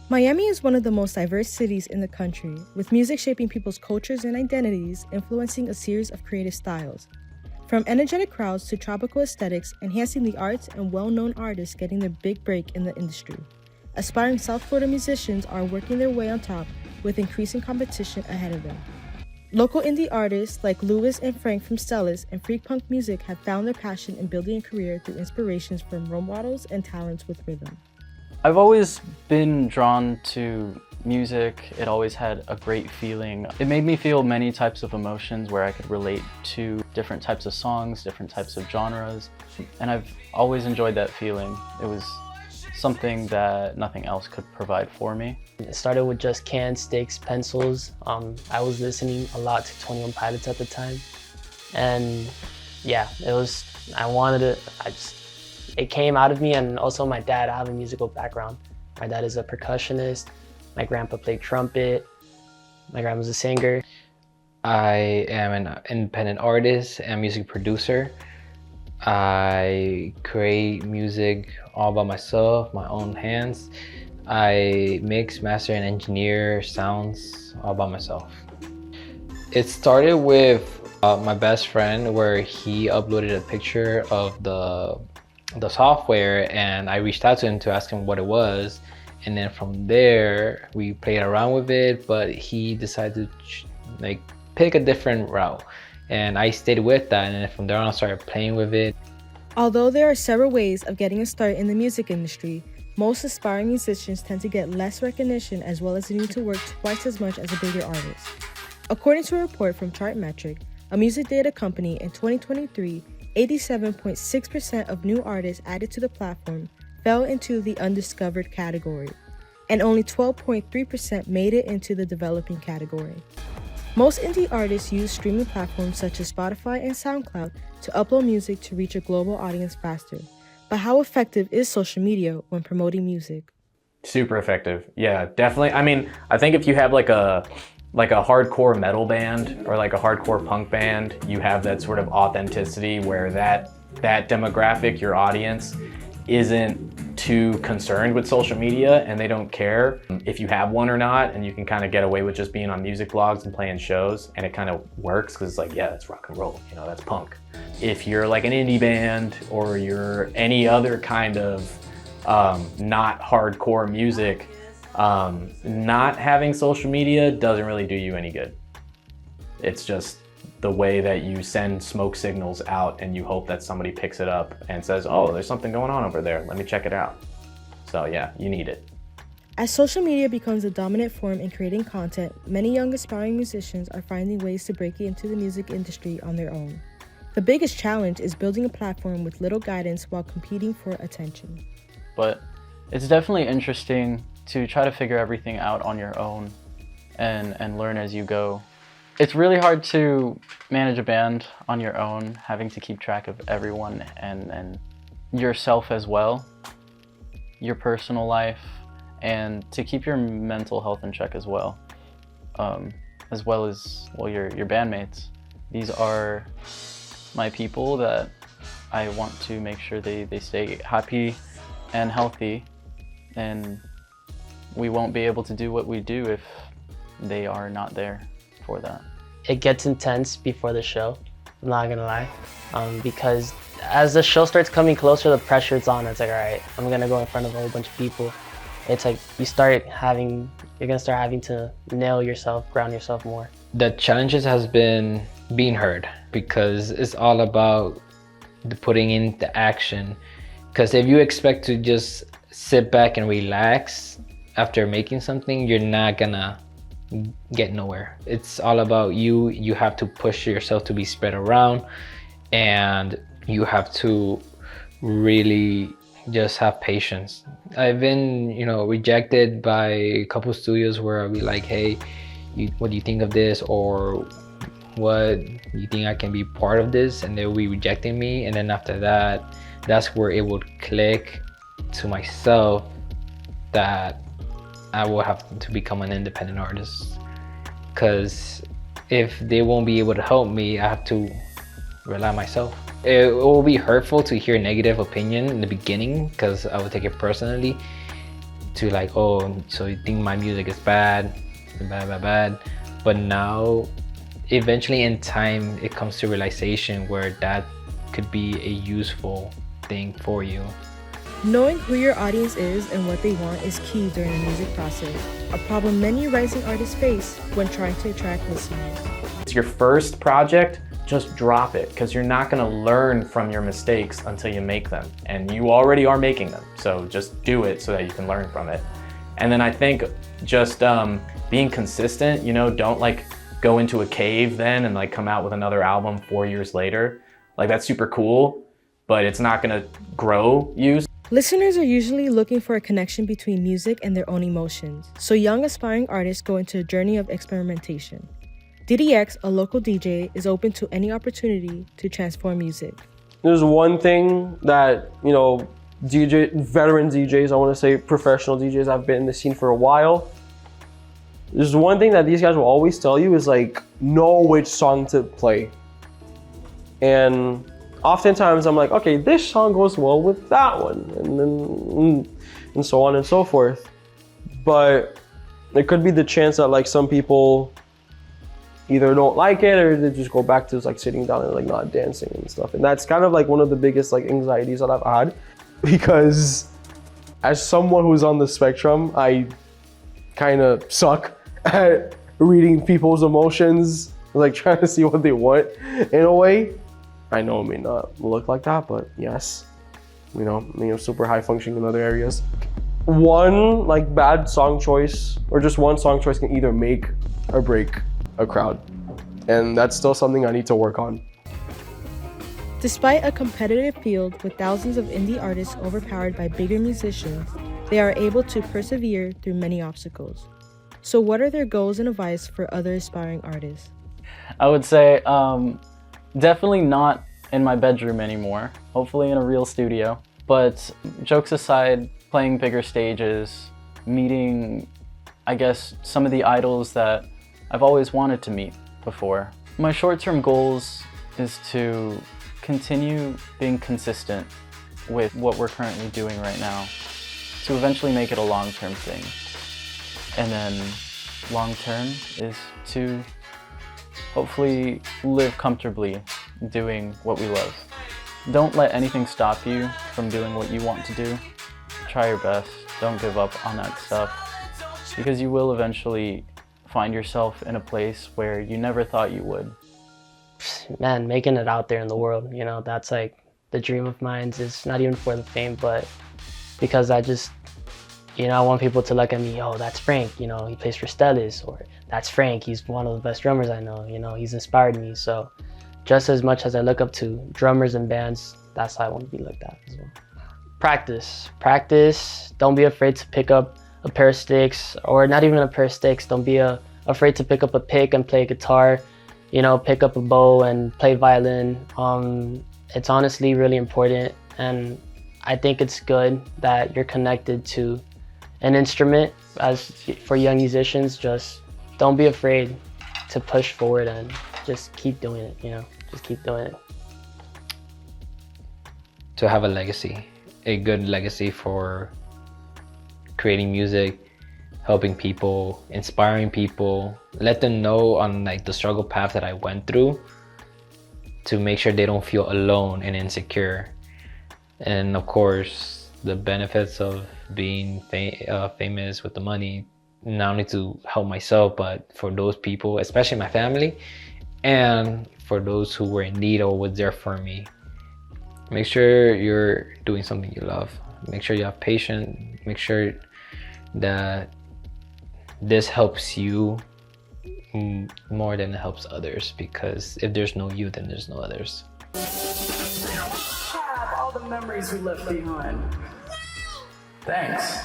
Miami is one of the most diverse cities in the country, with music shaping people's cultures and identities, influencing a series of creative styles. From energetic crowds to tropical aesthetics, enhancing the arts and well-known artists getting their big break in the industry. Aspiring South Florida musicians are working their way on top with increasing competition ahead of them. Local indie artists like Lewis and Frank from Stellas and Freak Punk Music have found their passion in building a career through inspirations from role models and talents with rhythm. I've always been drawn to music. It always had a great feeling. It made me feel many types of emotions where I could relate to different types of songs, different types of genres, and I've always enjoyed that feeling. It was something that nothing else could provide for me. It started with just cans, sticks, pencils. I was listening a lot to 21 Pilots at the time, and yeah, it came out of me. And also my dad, I have a musical background. My dad is a percussionist, my grandpa played trumpet, my grandma's a singer. I am an independent artist and music producer. I create music all by myself, my own hands. I mix, master, and engineer sounds all by myself. It started with my best friend, where he uploaded a picture of the software, and I reached out to him to ask him what it was, and then from there we played around with it, but he decided to pick a different route, and I stayed with that, and then from there on I started playing with it. Although there are several ways of getting a start in the music industry, most aspiring musicians tend to get less recognition, as well as the need to work twice as much as a bigger artist. According to a report from Chartmetric, a music data company, in 2023, 87.6% of new artists added to the platform fell into the undiscovered category, and only 12.3% made it into the developing category. Most indie artists use streaming platforms such as Spotify and SoundCloud to upload music to reach a global audience faster. But how effective is social media when promoting music? Super effective. Yeah, definitely. I mean, I think if you have like a hardcore metal band or like a hardcore punk band, you have that sort of authenticity where that demographic, your audience, isn't too concerned with social media, and they don't care if you have one or not, and you can kind of get away with just being on music blogs and playing shows, and it kind of works because it's like, yeah, that's rock and roll, that's punk. If you're like an indie band or you're any other kind of not hardcore music, not having social media doesn't really do you any good. It's just the way that you send smoke signals out and you hope that somebody picks it up and says, oh, there's something going on over there, let me check it out. So yeah, you need it. As social media becomes a dominant form in creating content, many young aspiring musicians are finding ways to break into the music industry on their own. The biggest challenge is building a platform with little guidance while competing for attention. But it's definitely interesting to try to figure everything out on your own and learn as you go. It's really hard to manage a band on your own, having to keep track of everyone and yourself as well, your personal life, and to keep your mental health in check as well as your bandmates. These are my people that I want to make sure they stay happy and healthy, and we won't be able to do what we do if they are not there for that. It gets intense before the show, I'm not gonna lie, because as the show starts coming closer, the pressure's on. It's like, all right, I'm gonna go in front of a whole bunch of people. It's like you're gonna start having to nail yourself, ground yourself more. The challenges has been being heard, because it's all about the putting in the action. Because if you expect to just sit back and relax after making something, you're not gonna get nowhere. It's all about you have to push yourself to be spread around, and you have to really just have patience. I've been rejected by a couple studios where I'll be like, hey, what do you think of this, or what do you think I can be part of this, and they'll be rejecting me. And then after that, that's where it would click to myself that I will have to become an independent artist, because if they won't be able to help me, I have to rely on myself. It will be hurtful to hear negative opinion in the beginning, because I would take it personally. to like, oh, so you think my music is bad, bad. But now, eventually in time, it comes to realization where that could be a useful thing for you. Knowing who your audience is and what they want is key during the music process, a problem many rising artists face when trying to attract listeners. It's your first project, just drop it, because you're not going to learn from your mistakes until you make them. And you already are making them, so just do it so that you can learn from it. And then I think just being consistent, you know, don't like go into a cave then and like come out with another album 4 years later. Like that's super cool, but it's not going to grow you. Listeners are usually looking for a connection between music and their own emotions, so young aspiring artists go into a journey of experimentation. DDX, a local DJ, is open to any opportunity to transform music. There's one thing that, you know, veteran DJs, I want to say professional DJs, I've been in the scene for a while. There's one thing that these guys will always tell you is like, know which song to play. And oftentimes I'm like, okay, this song goes well with that one, and so on and so forth. But there could be the chance that like some people either don't like it or they just go back to like sitting down and like not dancing and stuff. And that's kind of like one of the biggest like anxieties that I've had, because as someone who's on the spectrum, I kind of suck at reading people's emotions, like trying to see what they want in a way. I know it may not look like that, but yes, you know, super high functioning in other areas. One like bad song choice or just one song choice can either make or break a crowd, and that's still something I need to work on. Despite a competitive field with thousands of indie artists overpowered by bigger musicians, they are able to persevere through many obstacles. So what are their goals and advice for other aspiring artists? I would say definitely not in my bedroom anymore, hopefully in a real studio. But jokes aside, playing bigger stages, meeting, I guess, some of the idols that I've always wanted to meet before. My short-term goals is to continue being consistent with what we're currently doing right now, to eventually make it a long-term thing. And then long-term is to hopefully live comfortably doing what we love. Don't let anything stop you from doing what you want to do. Try your best. Don't give up on that stuff, because you will eventually find yourself in a place where you never thought you would. Man, making it out there in the world, you know, that's like the dream of mine. It's not even for the fame, but because I just, you know, I want people to look at me, oh, that's Frank, you know, he plays for Stellis, or that's Frank, he's one of the best drummers I know, you know, he's inspired me. So just as much as I look up to drummers and bands, that's how I want to be looked at as well. Practice. Don't be afraid to pick up a pair of sticks, or not even a pair of sticks. Don't be afraid to pick up a pick and play guitar, you know, pick up a bow and play violin. It's honestly really important, and I think it's good that you're connected to an instrument. As for young musicians, just don't be afraid to push forward and just keep doing it, you know, just keep doing it. To have a legacy, a good legacy for creating music, helping people, inspiring people, let them know on like the struggle path that I went through, to make sure they don't feel alone and insecure. And of course, the benefits of being famous with the money, not only to help myself, but for those people, especially my family, and for those who were in need or was there for me. Make sure you're doing something you love. Make sure you have patience. Make sure that this helps you more than it helps others, because if there's no you, then there's no others. Have all the memories we left behind. Thanks.